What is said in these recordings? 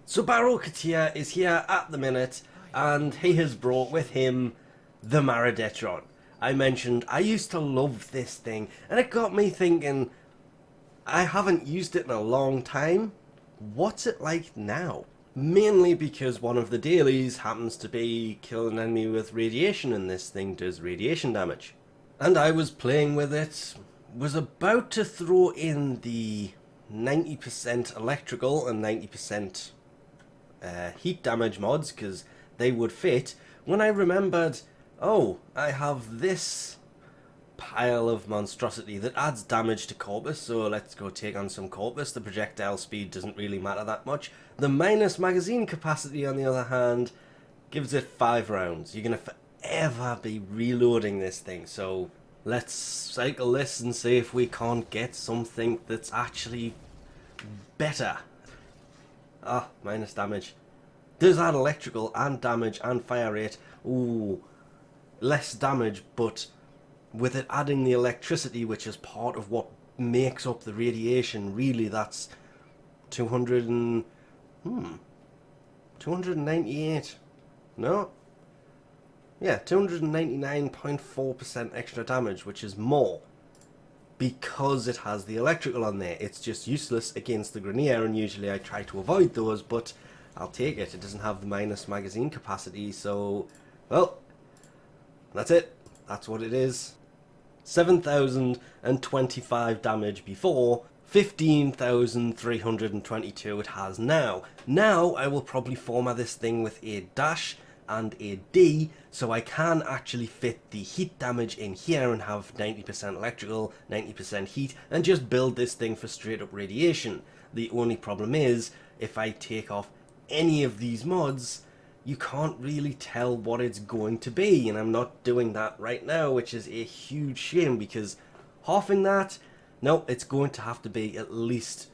So Baro is here at the minute, and he has brought with him the Detron. I mentioned I used to love this thing, and it got me thinking, I haven't used it in a long time. What's it like now? Mainly because one of the dailies happens to be killing an enemy with radiation, and this thing does radiation damage. And I was playing with it, was about to throw in the 90% electrical and 90% heat damage mods because they would fit, when I remembered, oh, I have this pile of monstrosity that adds damage to Corpus, so let's go take on some Corpus. The projectile speed doesn't really matter that much. The minus magazine capacity, on the other hand, gives it 5 rounds. You're going to forever be reloading this thing, so let's cycle this and see if we can't get something that's actually better. Ah, minus damage. Does add electrical and damage and fire rate. Ooh, less damage, but with it adding the electricity, which is part of what makes up the radiation, really that's 298. No? Yeah, 299.4% extra damage, which is more. Because it has the electrical on there. It's just useless against the Grenier, and usually I try to avoid those, but I'll take it. It doesn't have the minus magazine capacity, so, well, that's it. That's what it is. 7,025 damage before, 15,322 it has now. Now I will probably format this thing with a dash and a D, so I can actually fit the heat damage in here and have 90% electrical, 90% heat, and just build this thing for straight up radiation. The only problem is, if I take off any of these mods, you can't really tell what it's going to be, and I'm not doing that right now, which is a huge shame, because halving that, no, it's going to have to be at least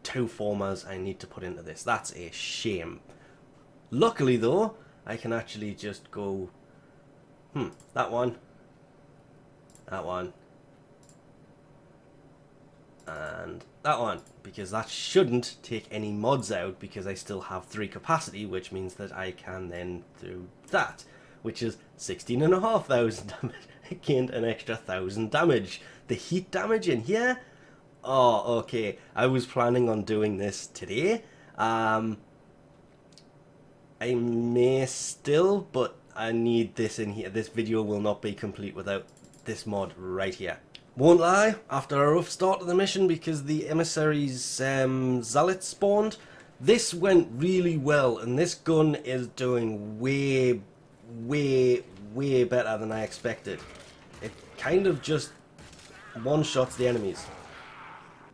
2 formers I need to put into this. That's a shame. Luckily though, I can actually just go, that one, and that one, because that shouldn't take any mods out, because I still have 3 capacity, which means that I can then do that, which is 16,500 damage, again an extra 1,000 damage. The heat damage in here, oh, okay, I was planning on doing this today. I may still, but I need this in here. This video will not be complete without this mod right here. Won't lie, after a rough start to the mission because the emissaries zealot spawned, this went really well, and this gun is doing way better than I expected. It kind of just one-shots the enemies.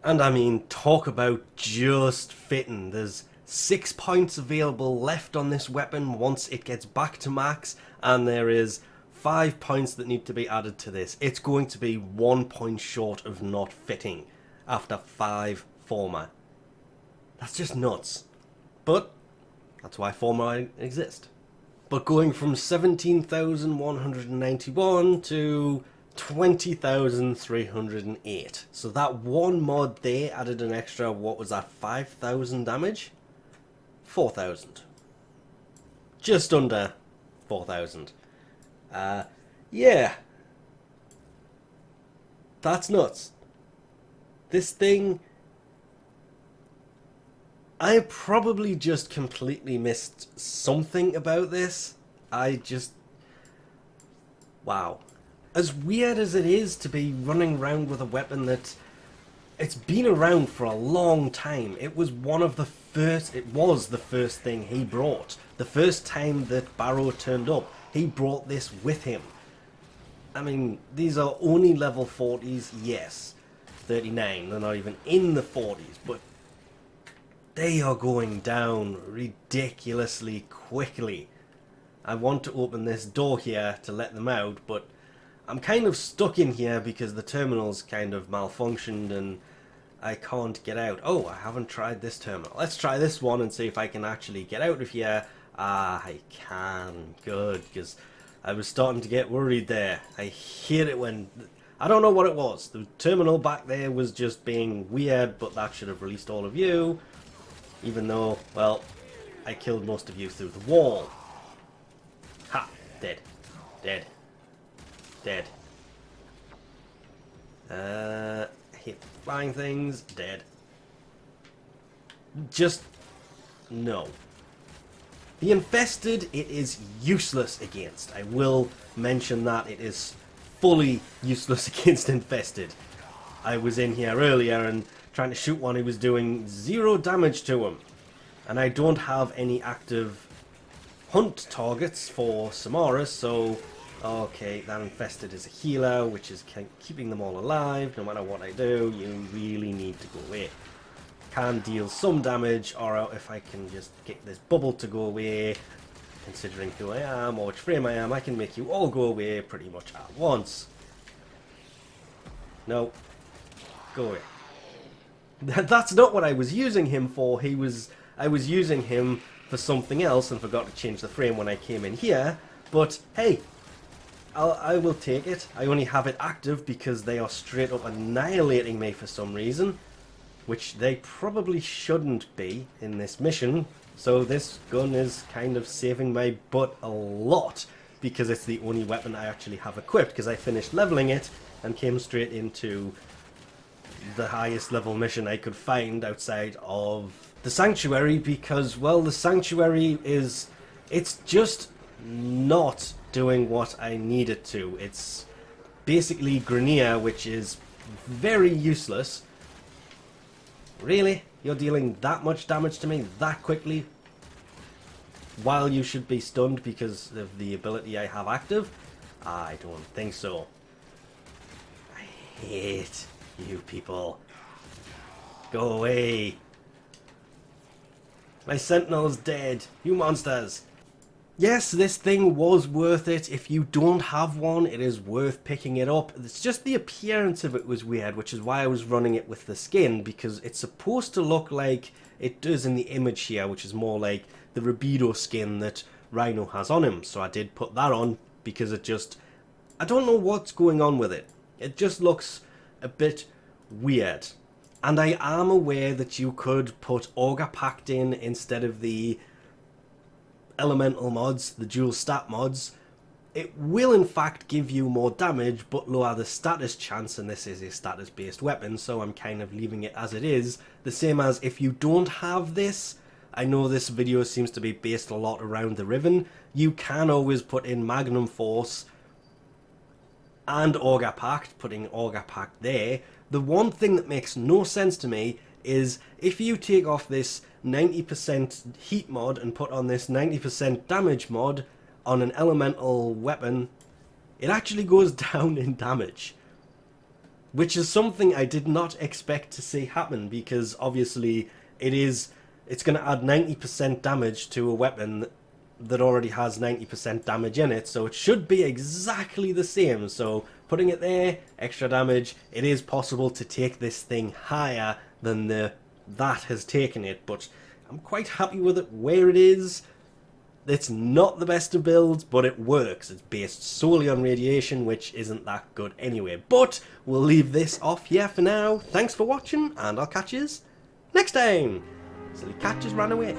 And I mean, talk about just fitting. There's 6 points available left on this weapon once it gets back to max, and there is 5 points that need to be added to this. It's going to be 1 point short of not fitting after 5 former. That's just nuts. But that's why former exist. But going from 17,191 to 20,308. So that one mod there added an extra, what was that, 5,000 damage? 4,000. Just under 4,000. Yeah. That's nuts. This thing, I probably just completely missed something about this. Wow. As weird as it is to be running around with a weapon that it's been around for a long time. It was the first thing he brought. The first time that Baro turned up, he brought this with him. I mean, these are only level 40s, yes. 39, they're not even in the 40s, but they are going down ridiculously quickly. I want to open this door here to let them out, but I'm kind of stuck in here because the terminal's kind of malfunctioned and I can't get out. Oh, I haven't tried this terminal. Let's try this one and see if I can actually get out of here. Ah, I can. Good, because I was starting to get worried there. I hate it when... I don't know what it was. The terminal back there was just being weird, but that should have released all of you. Even though, well, I killed most of you through the wall. Ha! Dead. Dead. Dead. Hit flying things. Dead. Just... no. The infested, it is useless against. I will mention that it is fully useless against infested. I was in here earlier and trying to shoot one who was doing 0 damage to him. And I don't have any active hunt targets for Samara, so... okay, that infested is a healer, which is keeping them all alive. No matter what I do, you really need to go away. Can deal some damage, or if I can just get this bubble to go away, considering who I am or which frame I am, I can make you all go away pretty much at once. No. Go away. That's not what I was using him for. I was using him for something else and forgot to change the frame when I came in here, but hey, I will take it. I only have it active because they are straight up annihilating me for some reason. Which they probably shouldn't be in this mission. So this gun is kind of saving my butt a lot. Because it's the only weapon I actually have equipped. Because I finished leveling it and came straight into the highest level mission I could find outside of the Sanctuary. Because, well, the Sanctuary is... it's just not doing what I need it to. It's basically Grenier, which is very useless. Really? You're dealing that much damage to me that quickly? While you should be stunned because of the ability I have active? I don't think so. I hate you people. Go away. My sentinel's dead. You monsters. Yes, this thing was worth it. If you don't have one, it is worth picking it up. It's just the appearance of it was weird, which is why I was running it with the skin, because it's supposed to look like it does in the image here, which is more like the Rubido skin that Rhino has on him. So I did put that on because it just... I don't know what's going on with it. It just looks a bit weird. And I am aware that you could put Auger Pact in instead of the elemental mods, the dual stat mods. It will in fact give you more damage but lower the status chance, and this is a status based weapon, so I'm kind of leaving it as it is. The same as if you don't have this, I know this video seems to be based a lot around the Riven, you can always put in Magnum Force and Auger Pact, putting Auger Pact there. The one thing that makes no sense to me is if you take off this 90% heat mod and put on this 90% damage mod on an elemental weapon, it actually goes down in damage. Which is something I did not expect to see happen, because obviously it's going to add 90% damage to a weapon that already has 90% damage in it, so it should be exactly the same. So putting it there, extra damage, it is possible to take this thing higher than that has taken it, but I'm quite happy with it where it is. It's not the best of builds, but it works. It's based solely on radiation, which isn't that good anyway. But we'll leave this off here for now. Thanks for watching, and I'll catch yous next time. Silly cat just ran away.